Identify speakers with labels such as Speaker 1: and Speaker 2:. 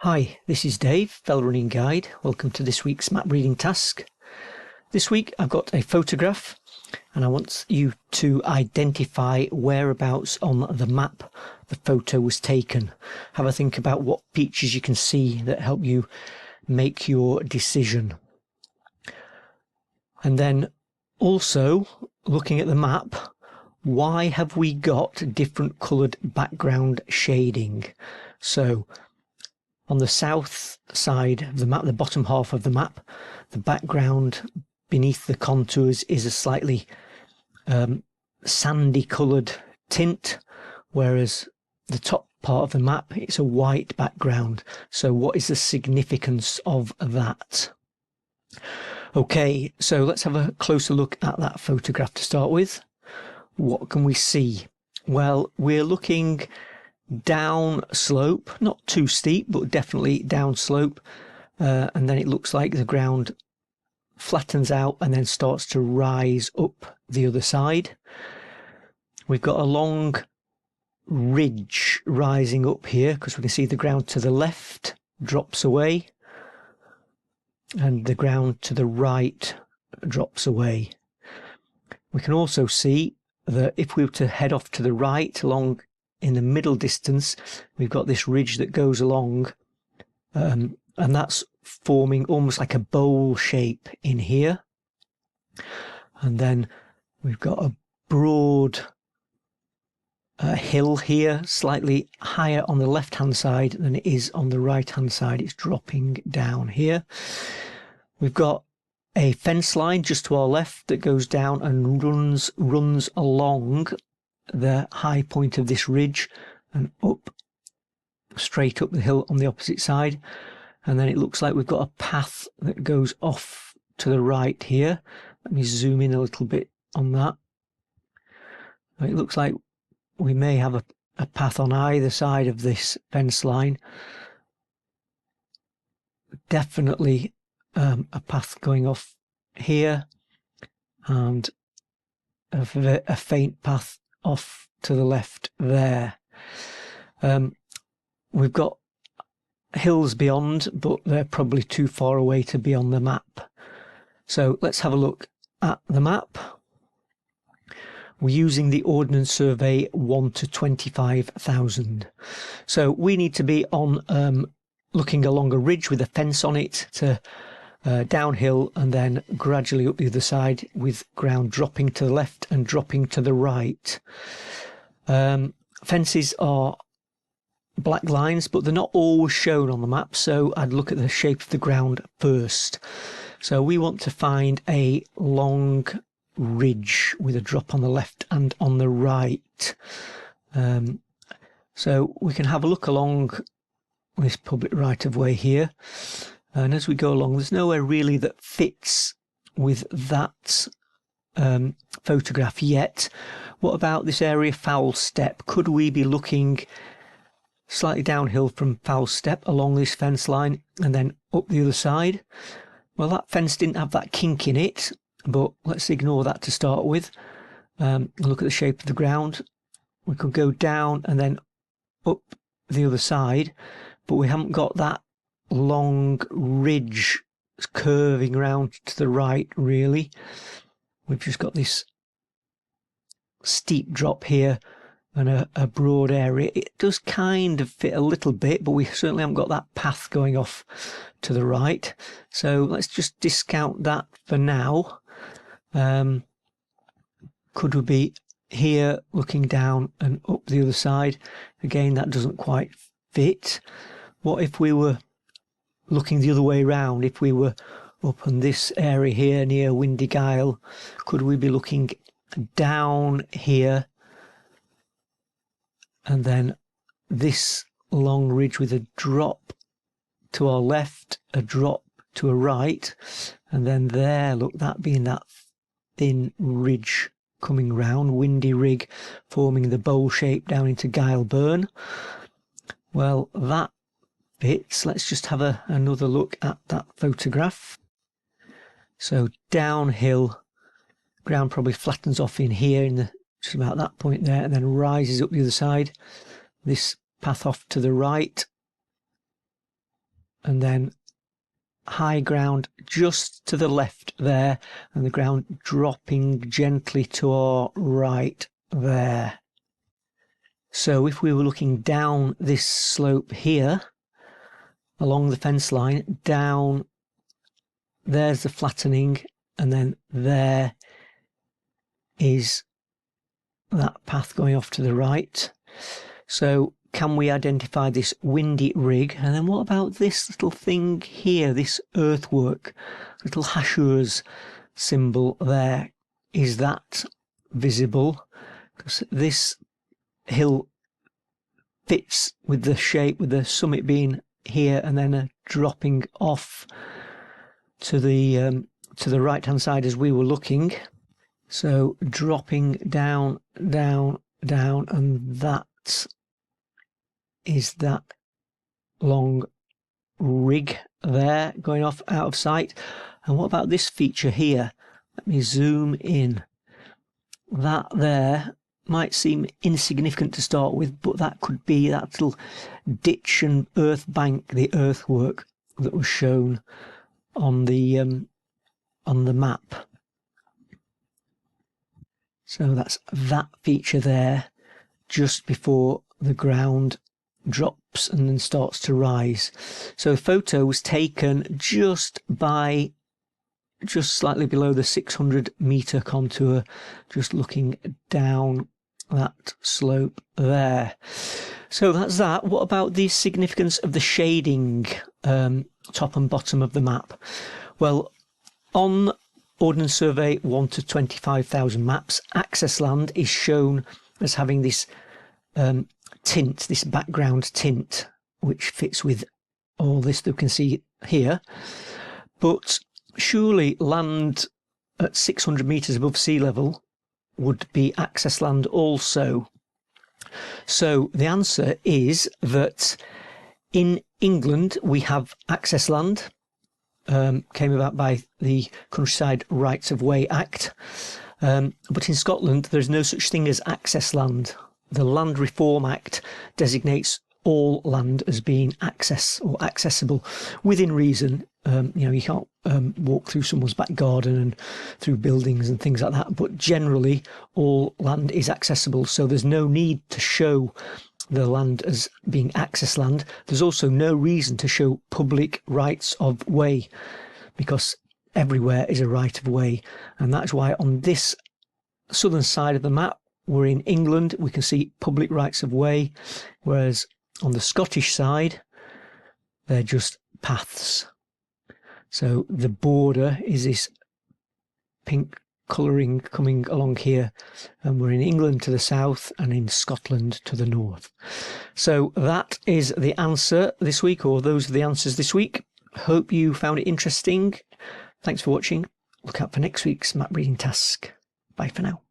Speaker 1: Hi, this is Dave, Fell Running Guide. Welcome to this week's map reading task. This week I've got a photograph and I want you to identify whereabouts on the map the photo was taken. Have a think about what features you can see that help you make your decision. And then also, looking at the map, why have we got different coloured background shading? So, on the south side of the map, the bottom half of the map, the background beneath the contours is a slightly sandy coloured tint, whereas the top part of the map, it's a white background. So what is the significance of that? Okay, so let's have a closer look at that photograph to start with. What can we see? Well, we're looking down slope, not too steep, but definitely down slope, and then it looks like the ground flattens out and then starts to rise up the other side. We've got a long ridge rising up here because we can see the ground to the left drops away and the ground to the right drops away. We can also see that if we were to head off to the right along in the middle distance, we've got this ridge that goes along, and that's forming almost like a bowl shape in here. And then we've got a broad hill here, slightly higher on the left hand side than it is on the right hand side. It's dropping down here. We've got a fence line just to our left that goes down and runs along the high point of this ridge and up, straight up the hill on the opposite side. And then it looks like we've got a path that goes off to the right here. Let me zoom in a little bit on that. It looks like we may have a path on either side of this fence line. Definitely a path going off here and a faint path off to the left there. We've got hills beyond, but they're probably too far away to be on the map. So let's have a look at the map. We're using the Ordnance Survey 1 to 25,000. So we need to be on looking along a ridge with a fence on it to downhill and then gradually up the other side with ground dropping to the left and dropping to the right. Fences are black lines, but they're not always shown on the map, so I'd look at the shape of the ground first. So we want to find a long ridge with a drop on the left and on the right. So we can have a look along this public right of way here, and as we go along, there's nowhere really that fits with that photograph yet. What about this area, Foul Step? Could we be looking slightly downhill from Foul Step along this fence line and then up the other side? Well, that fence didn't have that kink in it, but let's ignore that to start with. Look at the shape of the ground. We could go down and then up the other side, but we haven't got that long ridge curving around to the right really. We've just got this steep drop here and a broad area. It does kind of fit a little bit, but we certainly haven't got that path going off to the right. So let's just discount that for now. Could we be here looking down and up the other side? Again, that doesn't quite fit. What if we were looking the other way around? If we were up in this area here near Windigyle, could we be looking down here and then this long ridge with a drop to our left, a drop to a right, and then there, look, that being that thin ridge coming round, Windy Rig, forming the bowl shape down into Gyle Burn? Well, that fits. Let's just have another look at that photograph. So downhill, ground probably flattens off in here in the just about that point there, and then rises up the other side. This path off to the right and then high ground just to the left there, and the ground dropping gently to our right there. So if we were looking down this slope here, along the fence line, down, there's the flattening, and then there is that path going off to the right. So can we identify this windy rig? And then what about this little thing here, this earthwork, little hachures symbol there? Is that visible? Because this hill fits with the shape, with the summit being here and then dropping off to the right hand side as we were looking. So dropping down, down, down, and that is that long rig there going off out of sight. And what about this feature here? Let me zoom in. That there might seem insignificant to start with, but that could be that little ditch and earth bank, the earthwork that was shown on the map. So that's that feature there, just before the ground drops and then starts to rise. So a photo was taken just slightly below the 600-meter contour, just looking down that slope there. So that's that. What about the significance of the shading, top and bottom of the map? Well, on Ordnance Survey 1 to 25,000 maps, access land is shown as having this tint, this background tint, which fits with all this that we can see here. But surely land at 600 metres above sea level would be access land also. So the answer is that in England we have access land, came about by the Countryside Rights of Way Act, but in Scotland there's no such thing as access land. The Land Reform Act designates all land as being access or accessible within reason. You can't walk through someone's back garden and through buildings and things like that, but generally all land is accessible, so there's no need to show the land as being access land. There's also no reason to show public rights of way, because everywhere is a right of way, and that's why on this southern side of the map, we're in England, we can see public rights of way, whereas on the Scottish side they're just paths. So the border is this pink colouring coming along here, and we're in England to the south and in Scotland to the north. So that is the answer this week, or those are the answers this week. Hope you found it interesting. Thanks for watching. Look out for next week's map reading task. Bye for now.